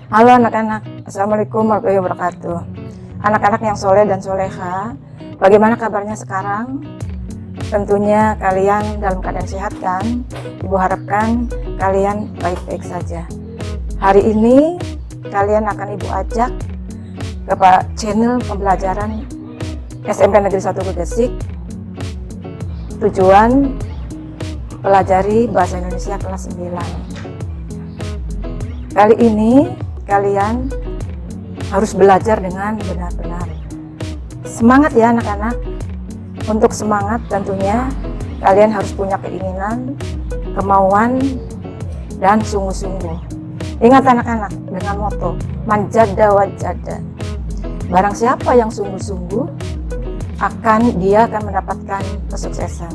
Halo anak-anak, Assalamualaikum warahmatullahi wabarakatuh. Anak-anak yang soleh dan soleha, bagaimana kabarnya sekarang? Tentunya kalian dalam keadaan sehat kan? Ibu harapkan kalian baik-baik saja. Hari ini kalian akan Ibu ajak ke channel pembelajaran SMP Negeri 1 Gegesik. Tujuan pelajari bahasa Indonesia kelas 9. Kali ini kalian harus belajar dengan benar-benar. Semangat ya anak-anak. Untuk semangat tentunya kalian harus punya keinginan, kemauan, dan sungguh-sungguh. Ingat anak-anak, dengan moto manjada wajada. Barang siapa yang sungguh-sungguh, dia akan mendapatkan kesuksesan.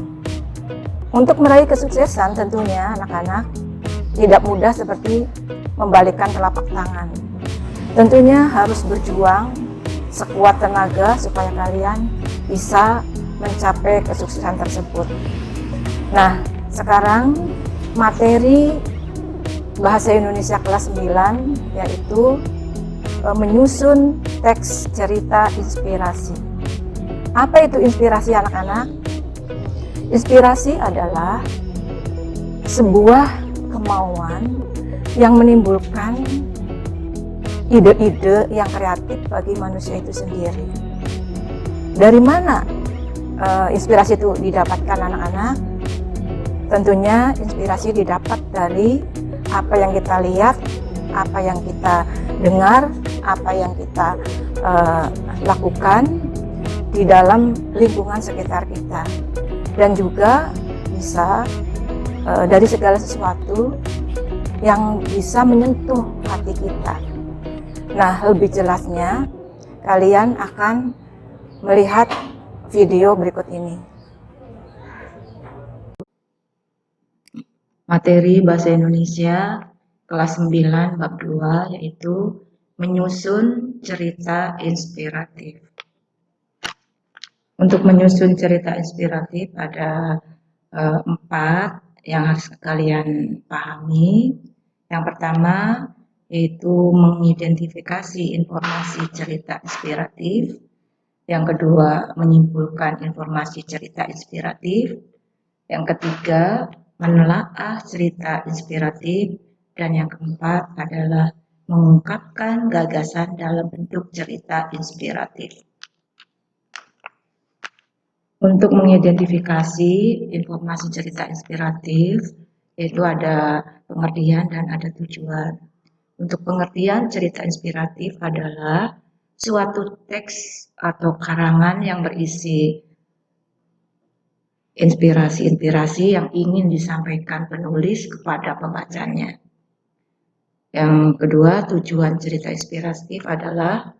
Untuk meraih kesuksesan tentunya anak-anak tidak mudah seperti membalikkan telapak tangan. Tentunya harus berjuang sekuat tenaga supaya kalian bisa mencapai kesuksesan tersebut. Nah, sekarang materi bahasa Indonesia kelas 9 yaitu menyusun teks cerita inspirasi. Apa itu inspirasi anak-anak? Inspirasi adalah sebuah kemauan yang menimbulkan ide-ide yang kreatif bagi manusia itu sendiri. Dari mana inspirasi itu didapatkan anak-anak? Tentunya inspirasi didapat dari apa yang kita lihat, apa yang kita dengar, apa yang kita lakukan di dalam lingkungan sekitar kita, dan juga bisa dari segala sesuatu yang bisa menyentuh hati kita. Nah, lebih jelasnya kalian akan melihat video berikut ini. Materi bahasa Indonesia kelas 9 bab 2 yaitu menyusun cerita inspiratif. Untuk menyusun cerita inspiratif ada 4 yang harus kalian pahami. Yang pertama yaitu mengidentifikasi informasi cerita inspiratif. Yang kedua, menyimpulkan informasi cerita inspiratif. Yang ketiga, menelaah cerita inspiratif. Dan yang keempat adalah mengungkapkan gagasan dalam bentuk cerita inspiratif. Untuk mengidentifikasi informasi cerita inspiratif, yaitu ada pengertian dan ada tujuan. Untuk pengertian cerita inspiratif adalah suatu teks atau karangan yang berisi inspirasi-inspirasi yang ingin disampaikan penulis kepada pembacanya. Yang kedua, tujuan cerita inspiratif adalah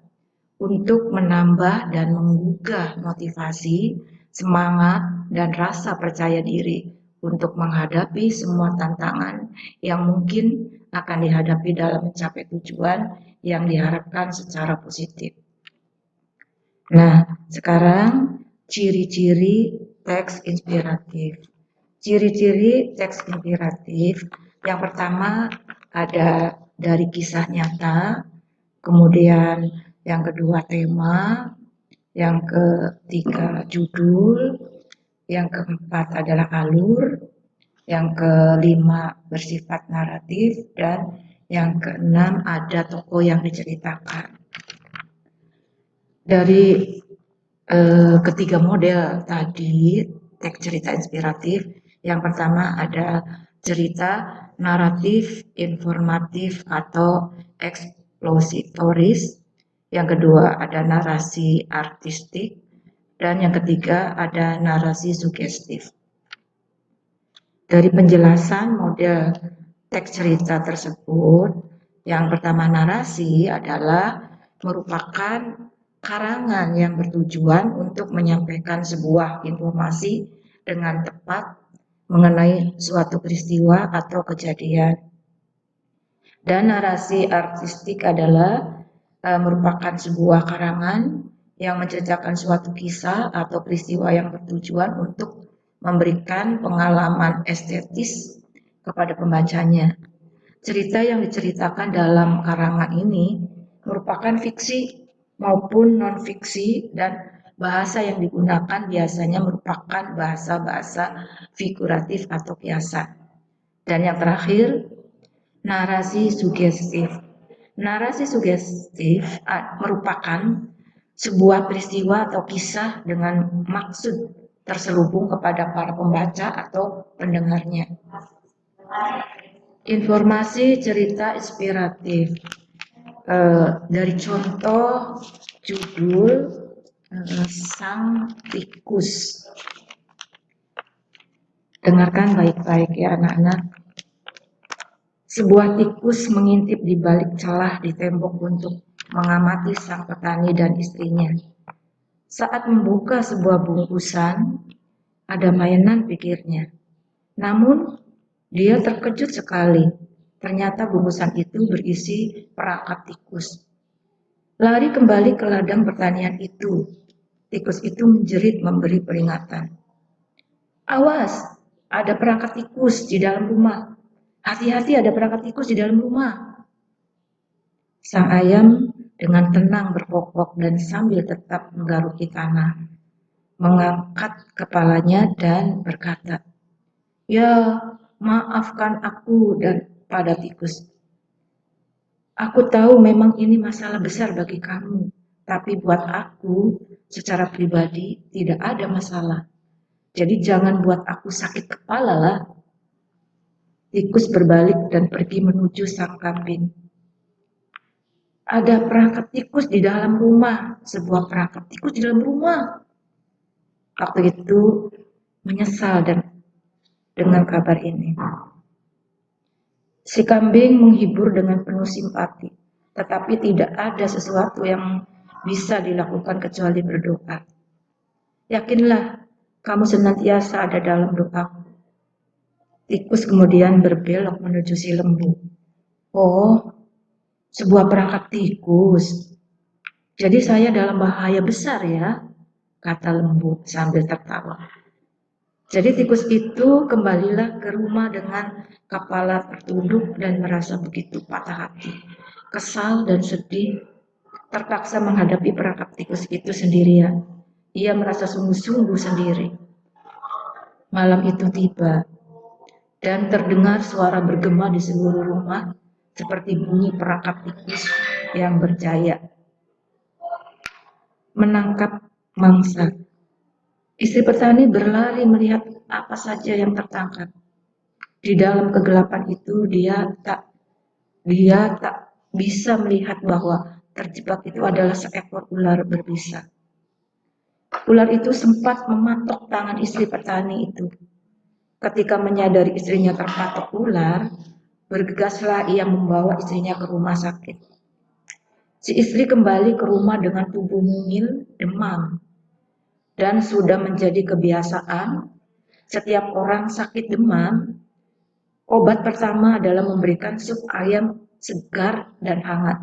untuk menambah dan menggugah motivasi, semangat, dan rasa percaya diri untuk menghadapi semua tantangan yang mungkin akan dihadapi dalam mencapai tujuan yang diharapkan secara positif. Nah, sekarang ciri-ciri teks inspiratif. Ciri-ciri teks inspiratif yang pertama ada dari kisah nyata, kemudian yang kedua tema, yang ketiga judul, yang keempat adalah alur, yang kelima bersifat naratif, dan yang keenam ada tokoh yang diceritakan. Dari ketiga model tadi teks cerita inspiratif, yang pertama ada cerita naratif, informatif atau eksplositoris, yang kedua ada narasi artistik, dan yang ketiga ada narasi sugestif. Dari penjelasan model teks cerita tersebut, yang pertama narasi adalah merupakan karangan yang bertujuan untuk menyampaikan sebuah informasi dengan tepat mengenai suatu peristiwa atau kejadian. Dan narasi artistik adalah merupakan sebuah karangan yang menceritakan suatu kisah atau peristiwa yang bertujuan untuk memberikan pengalaman estetis kepada pembacanya. cerita yang diceritakan dalam karangan ini merupakan fiksi maupun non-fiksi, dan bahasa yang digunakan biasanya merupakan bahasa-bahasa figuratif atau kiasan. Dan yang terakhir, narasi sugestif. Narasi sugestif merupakan sebuah peristiwa atau kisah dengan maksud terselubung kepada para pembaca atau pendengarnya. Informasi cerita inspiratif. Dari contoh judul Sang Tikus. Dengarkan baik-baik ya anak-anak. Sebuah tikus mengintip di balik celah di tembok untuk mengamati sang petani dan istrinya. Saat membuka sebuah bungkusan, ada mainan pikirnya. Namun, dia terkejut sekali. Ternyata bungkusan itu berisi perangkap tikus. Lari kembali ke ladang pertanian itu. Tikus itu menjerit memberi peringatan. Awas, ada perangkap tikus di dalam rumah. Hati-hati, ada perangkap tikus di dalam rumah. Sang ayam dengan tenang berkokok dan sambil tetap menggaruki tanah, mengangkat kepalanya dan berkata, "Ya, maafkan aku dan pada tikus. Aku tahu memang ini masalah besar bagi kamu, tapi buat aku secara pribadi tidak ada masalah. Jadi jangan buat aku sakit kepala lah." Tikus berbalik dan pergi menuju sang kambing. Ada perangkap tikus di dalam rumah, sebuah perangkap tikus di dalam rumah. Waktu itu menyesal dan dengan kabar ini. Si kambing menghibur dengan penuh simpati, tetapi tidak ada sesuatu yang bisa dilakukan kecuali berdoa. Yakinlah, kamu senantiasa ada dalam doaku. Tikus kemudian berbelok menuju si lembu. Oh, sebuah perangkap tikus. Jadi saya dalam bahaya besar ya, kata lembu sambil tertawa. Jadi tikus itu kembalilah ke rumah dengan kepala tertunduk dan merasa begitu patah hati, kesal dan sedih, terpaksa menghadapi perangkap tikus itu sendirian. Ia merasa sungguh-sungguh sendiri. Malam itu tiba, dan terdengar suara bergema di seluruh rumah seperti bunyi perangkap tikus yang berjaya menangkap mangsa. Istri petani berlari melihat apa saja yang tertangkap. Di dalam kegelapan itu dia tak bisa melihat bahwa terjebak itu adalah seekor ular berbisa. Ular itu sempat mematok tangan istri petani itu. Ketika menyadari istrinya terpatok ular, bergegaslah ia membawa istrinya ke rumah sakit. Si istri kembali ke rumah dengan tubuh mungil, demam. Dan sudah menjadi kebiasaan, setiap orang sakit demam, obat pertama adalah memberikan sup ayam segar dan hangat.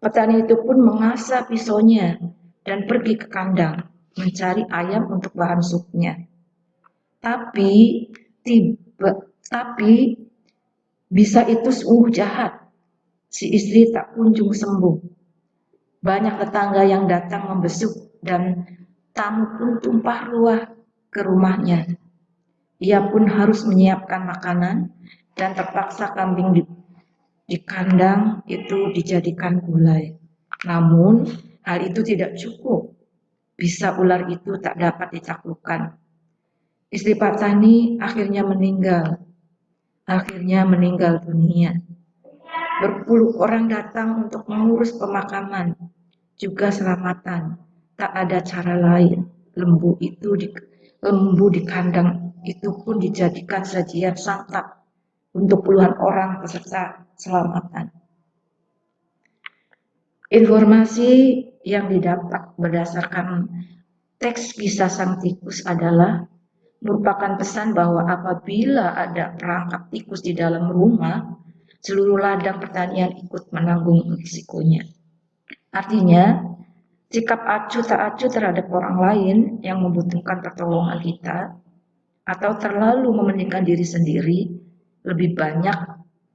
Petani itu pun mengasah pisaunya dan pergi ke kandang mencari ayam untuk bahan supnya. Tapi bisa itu sungguh jahat. Si istri tak kunjung sembuh. Banyak tetangga yang datang membesuk dan tamu pun tumpah ruah ke rumahnya. Ia pun harus menyiapkan makanan dan terpaksa kambing di kandang itu dijadikan gulai. Namun hal itu tidak cukup. Bisa ular itu tak dapat ditaklukkan. Istri petani akhirnya meninggal dunia. Berpuluh orang datang untuk mengurus pemakaman, juga selamatan. Tak ada cara lain. Lembu di kandang itu pun dijadikan sajian santap untuk puluhan orang peserta selamatan. Informasi yang didapat berdasarkan teks kisah sang tikus adalah merupakan pesan bahwa apabila ada perangkap tikus di dalam rumah, seluruh ladang pertanian ikut menanggung risikonya. Artinya, sikap acuh tak acuh terhadap orang lain yang membutuhkan pertolongan kita, atau terlalu mementingkan diri sendiri, lebih banyak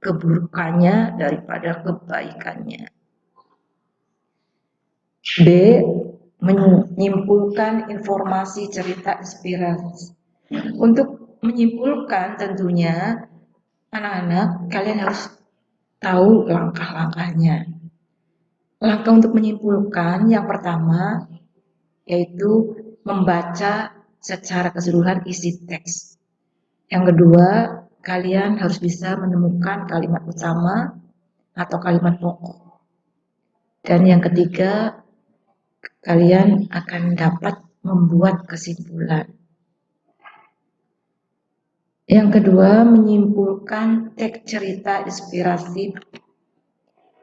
keburukannya daripada kebaikannya. B. Menyimpulkan informasi cerita inspirasi. Untuk menyimpulkan tentunya anak-anak kalian harus tahu langkah-langkahnya. Langkah untuk menyimpulkan yang pertama yaitu membaca secara keseluruhan isi teks. Yang kedua, kalian harus bisa menemukan kalimat utama atau kalimat pokok. Dan yang ketiga, kalian akan dapat membuat kesimpulan. Yang kedua, menyimpulkan teks cerita inspiratif.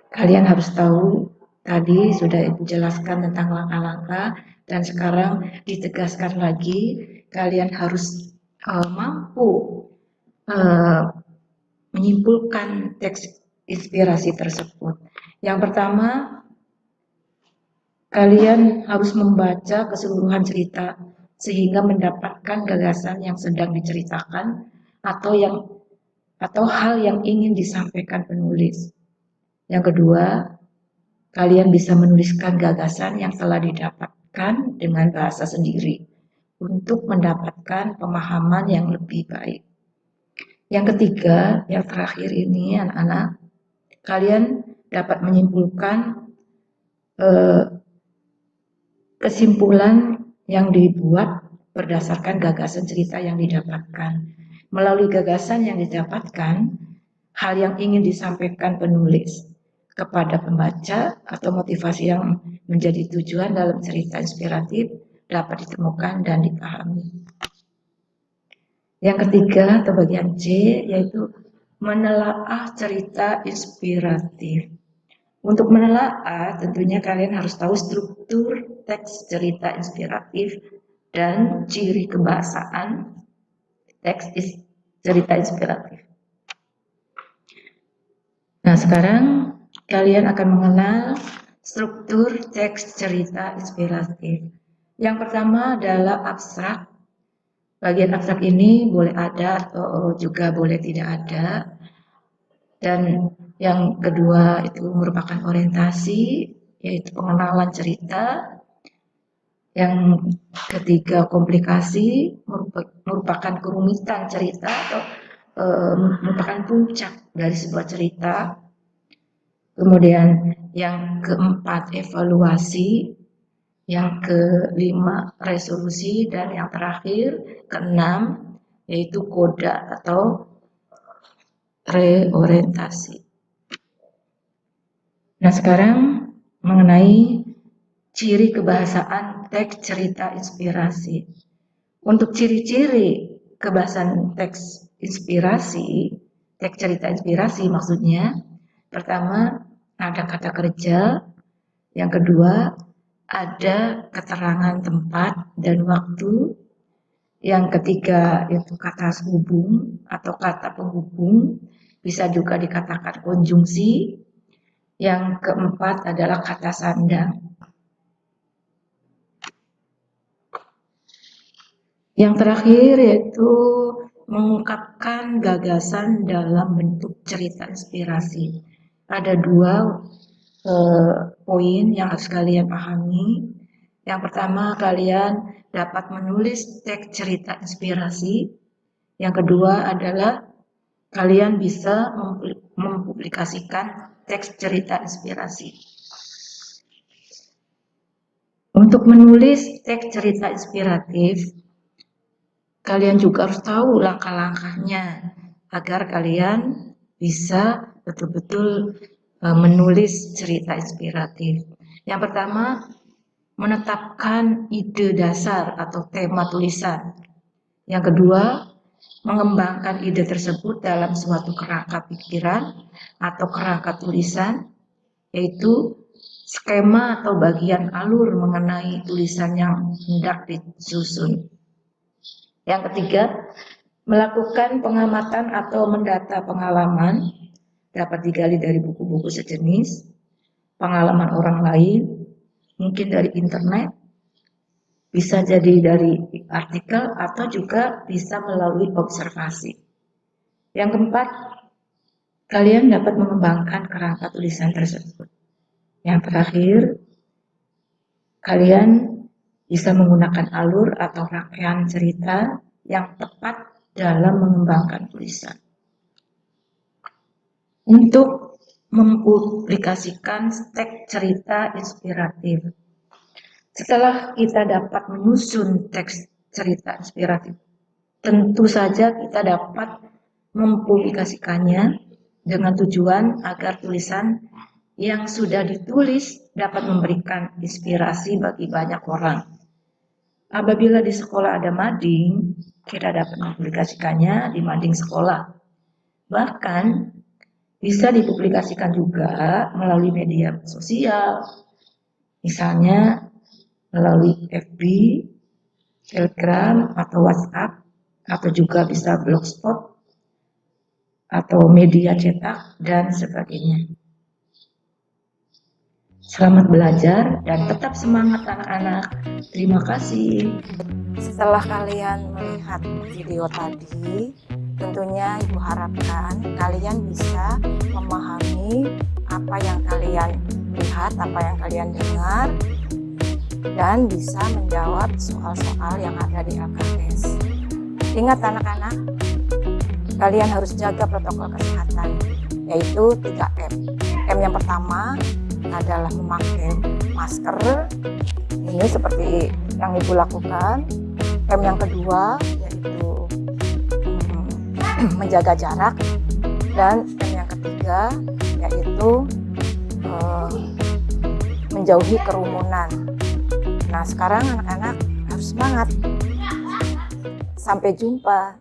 Kalian harus tahu, tadi sudah Ibu jelaskan tentang langkah-langkah, dan sekarang ditegaskan lagi, kalian harus mampu menyimpulkan teks inspirasi tersebut. Yang pertama, kalian harus membaca keseluruhan cerita sehingga mendapatkan gagasan yang sedang diceritakan atau hal yang ingin disampaikan penulis. Yang kedua, kalian bisa menuliskan gagasan yang telah didapatkan dengan bahasa sendiri untuk mendapatkan pemahaman yang lebih baik. Yang ketiga, yang terakhir ini anak-anak, kalian dapat menyimpulkan kesimpulan yang dibuat berdasarkan gagasan cerita yang didapatkan. Melalui gagasan yang didapatkan, hal yang ingin disampaikan penulis kepada pembaca atau motivasi yang menjadi tujuan dalam cerita inspiratif dapat ditemukan dan dipahami. Yang ketiga atau bagian C yaitu menelaah cerita inspiratif. Untuk menelaah tentunya kalian harus tahu struktur teks cerita inspiratif dan ciri kebahasaan teks cerita inspiratif. Nah, sekarang kalian akan mengenal struktur teks cerita inspiratif. Yang pertama adalah abstrak. Bagian abstrak ini boleh ada atau juga boleh tidak ada. Dan yang kedua itu merupakan orientasi, yaitu pengenalan cerita. Yang ketiga komplikasi, merupakan kerumitan cerita atau merupakan puncak dari sebuah cerita. Kemudian yang keempat evaluasi, yang kelima resolusi, dan yang terakhir keenam yaitu koda atau reorientasi. Nah, sekarang mengenai ciri kebahasaan teks cerita inspirasi. Untuk ciri-ciri kebahasaan teks inspirasi, teks cerita inspirasi maksudnya, pertama ada kata kerja, yang kedua ada keterangan tempat dan waktu, yang ketiga itu kata hubung atau kata penghubung, bisa juga dikatakan konjungsi. Yang keempat adalah kata sandang. Yang terakhir yaitu mengungkapkan gagasan dalam bentuk cerita inspirasi. Ada dua poin yang harus kalian pahami. Yang pertama, kalian dapat menulis teks cerita inspirasi. Yang kedua adalah kalian bisa mempublikasikan teks cerita inspirasi. Untuk menulis teks cerita inspiratif, kalian juga harus tahu langkah-langkahnya agar kalian bisa betul-betul menulis cerita inspiratif. Yang pertama, menetapkan ide dasar atau tema tulisan. Yang kedua, mengembangkan ide tersebut dalam suatu kerangka pikiran atau kerangka tulisan, yaitu skema atau bagian alur mengenai tulisan yang hendak disusun. Yang ketiga, melakukan pengamatan atau mendata pengalaman, dapat digali dari buku-buku sejenis, pengalaman orang lain, mungkin dari internet, bisa jadi dari artikel atau juga bisa melalui observasi. Yang keempat, kalian dapat mengembangkan kerangka tulisan tersebut. Yang terakhir, kalian bisa menggunakan alur atau rangkaian cerita yang tepat dalam mengembangkan tulisan. Untuk mempublikasikan teks cerita inspiratif. Setelah kita dapat menyusun teks cerita inspiratif, tentu saja kita dapat mempublikasikannya dengan tujuan agar tulisan yang sudah ditulis dapat memberikan inspirasi bagi banyak orang. Apabila di sekolah ada mading, kita dapat mempublikasikannya di mading sekolah. Bahkan bisa dipublikasikan juga melalui media sosial, misalnya melalui FB, Telegram, atau WhatsApp, atau juga bisa blogspot, atau media cetak, dan sebagainya. Selamat belajar dan tetap semangat anak-anak. Terima kasih. Setelah kalian melihat video tadi, tentunya Ibu harapkan kalian bisa memahami apa yang kalian lihat, apa yang kalian dengar, dan bisa menjawab soal-soal yang ada di LKS. Ingat anak-anak, kalian harus jaga protokol kesehatan, yaitu 3M. M yang pertama adalah memakai masker, ini seperti yang Ibu lakukan. M yang kedua yaitu menjaga jarak, dan M yang ketiga yaitu menjauhi kerumunan. Nah, sekarang anak-anak harus semangat. Sampai jumpa.